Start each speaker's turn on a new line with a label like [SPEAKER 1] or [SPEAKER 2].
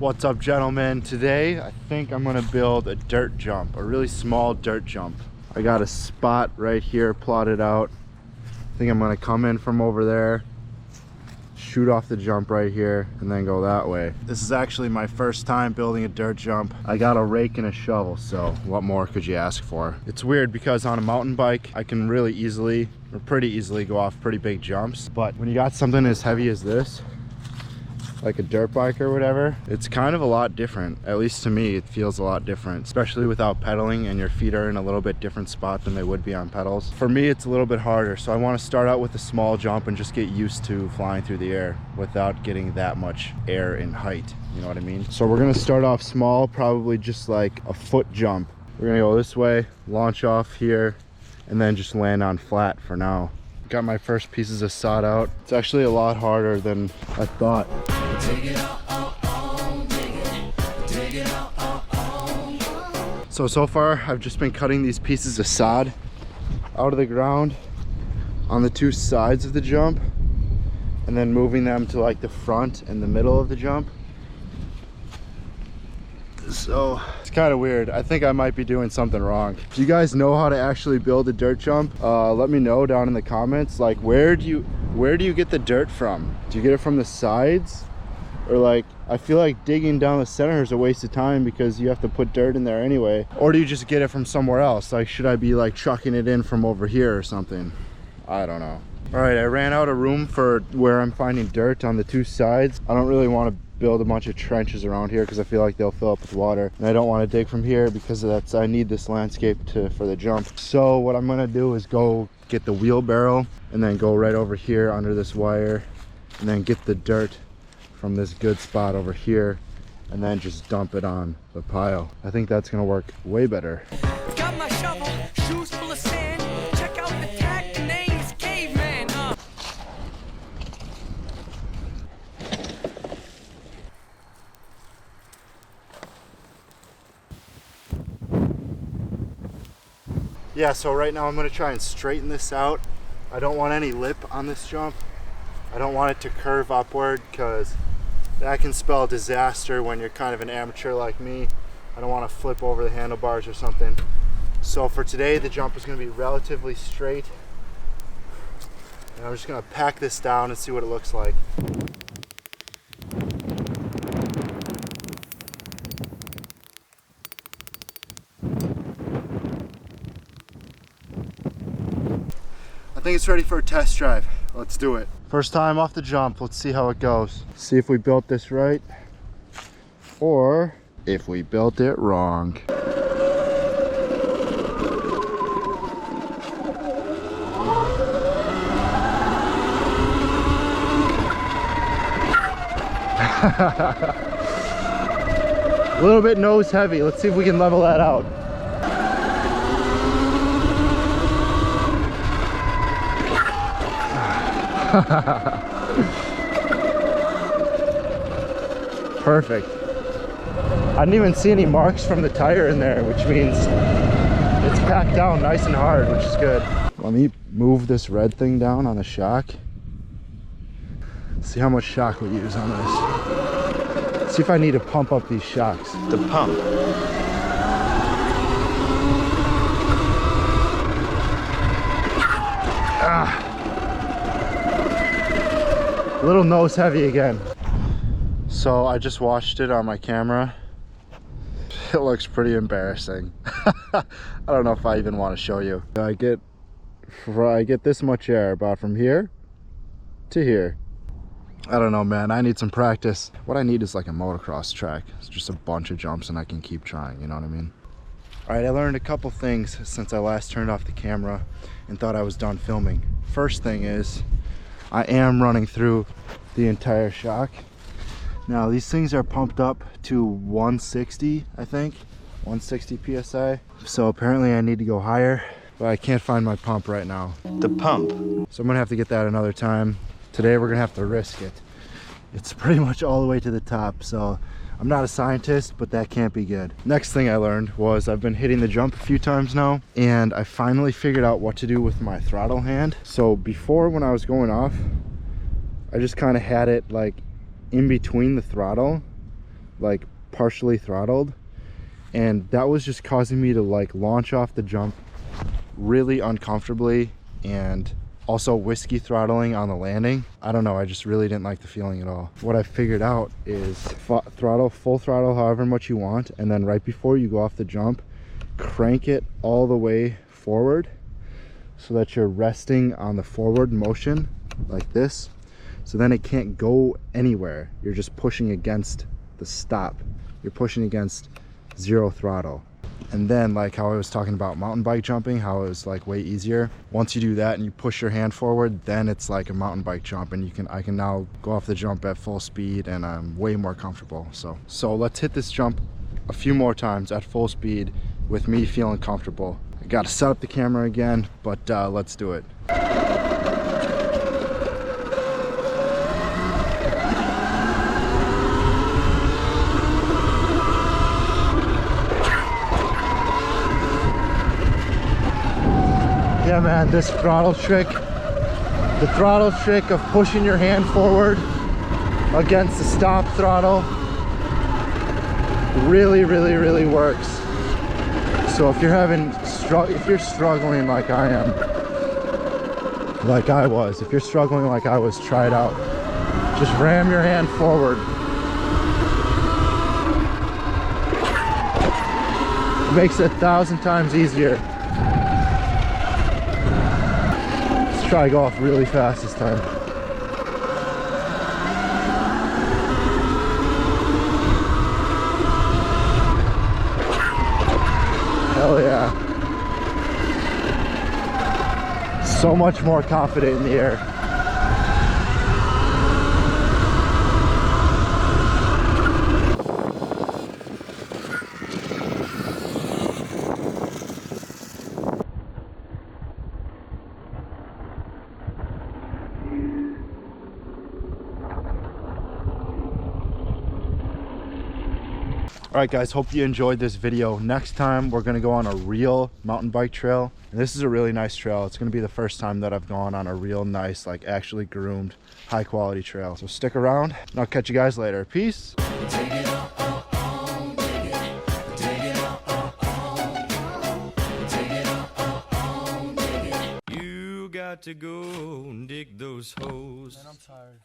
[SPEAKER 1] What's up, gentlemen? Today I think I'm gonna build a dirt jump, a really small dirt jump. I got a spot right here plotted out. I think I'm gonna come in from over there, shoot off the jump right here, and then go that way. This is actually my first time building a dirt jump. I got a rake and a shovel, so what more could you ask for? It's weird because on a mountain bike I can really easily, or pretty easily, go off pretty big jumps, but when you got something as heavy as this, like a dirt bike or whatever, it's kind of a lot different. At least to me, it feels a lot different, especially without pedaling and your feet are in a little bit different spot than they would be on pedals. For me, it's a little bit harder, so I want to start out with a small jump and just get used to flying through the air without getting that much air in height, you know what I mean? So we're gonna start off small, probably just like a foot jump. We're gonna go this way, launch off here, and then just land on flat for now. Got my first pieces of sod out. It's actually a lot harder than I thought. So far I've just been cutting these pieces of sod out of the ground on the two sides of the jump and then moving them to like the front and the middle of the jump. So it's kind of weird. I think I might be doing something wrong. If you guys know how to actually build a dirt jump, let me know down in the comments. Like, where do you get the dirt from? Do you get it from the sides? Or like, I feel like digging down the center is a waste of time because you have to put dirt in there anyway. Or do you just get it from somewhere else? Like, should I be like trucking it in from over here or something? I don't know. All right, I ran out of room for where I'm finding dirt on the two sides. I don't really want to build a bunch of trenches around here because I feel like they'll fill up with water, and I don't want to dig from here because I need this landscape for the jump. So what I'm gonna do is go get the wheelbarrow and then go right over here under this wire and then get the dirt from this good spot over here and then just dump it on the pile. I think that's gonna work way better.
[SPEAKER 2] Got my shovel, shoes full of sand. Check out the tag, the name's Caveman.
[SPEAKER 1] Yeah, so right now I'm gonna try and straighten this out. I don't want any lip on this jump. I don't want it to curve upward because that can spell disaster when you're kind of an amateur like me. I don't want to flip over the handlebars or something. So for today, the jump is going to be relatively straight. And I'm just going to pack this down and see what it looks like. I think it's ready for a test drive. Let's do it. First time off the jump. Let's see how it goes. See if we built this right or if we built it wrong. A little bit nose heavy. Let's see if we can level that out. Perfect. I didn't even see any marks from the tire in there, which means it's packed down nice and hard, which is good. Let me move this red thing down on the shock. See how much shock we use on this. See if I need to pump up these shocks. The pump. A little nose heavy again. So I just watched it on my camera. It looks pretty embarrassing. I don't know if I even want to show you. I get this much air about from here to here. I don't know, man. I need some practice. What I need is like a motocross track. It's just a bunch of jumps and I can keep trying, you know what I mean? All right, I learned a couple things since I last turned off the camera and thought I was done filming. First thing is, I am running through the entire shock. Now these things are pumped up to 160, I think, 160 PSI. So apparently I need to go higher, but I can't find my pump right now. The pump. So I'm gonna have to get that another time. Today we're gonna have to risk it. It's pretty much all the way to the top, so I'm not a scientist, but that can't be good. Next thing I learned was I've been hitting the jump a few times now, and I finally figured out what to do with my throttle hand. So before, when I was going off, I just kind of had it like in between the throttle like partially throttled, and that was just causing me to like launch off the jump really uncomfortably, and also whiskey throttling on the landing. I don't know, I just really didn't like the feeling at all. What I figured out is throttle, full throttle however much you want, and then right before you go off the jump, crank it all the way forward so that you're resting on the forward motion like this. So then it can't go anywhere. You're just pushing against the stop. You're pushing against zero throttle. And then, like how I was talking about mountain bike jumping, how it was like way easier. Once you do that and you push your hand forward, then it's like a mountain bike jump, and I can now go off the jump at full speed, and I'm way more comfortable. So let's hit this jump a few more times at full speed with me feeling comfortable. I gotta set up the camera again, but let's do it. Yeah man, this throttle trick, the throttle trick of pushing your hand forward against the stop throttle really works. So if you're struggling like I am, if you're struggling like I was, try it out. Just ram your hand forward. It makes it 1,000 times easier. Let's try to go off really fast this time. Hell yeah. So much more confident in the air. All right guys, hope you enjoyed this video. Next time we're gonna go on a real mountain bike trail, and this is a really nice trail. It's gonna be the first time that I've gone on a real nice, like actually groomed, high quality trail. So stick around and I'll catch you guys later. Peace.
[SPEAKER 3] You got to go and dig those holes.
[SPEAKER 4] Man, I'm tired.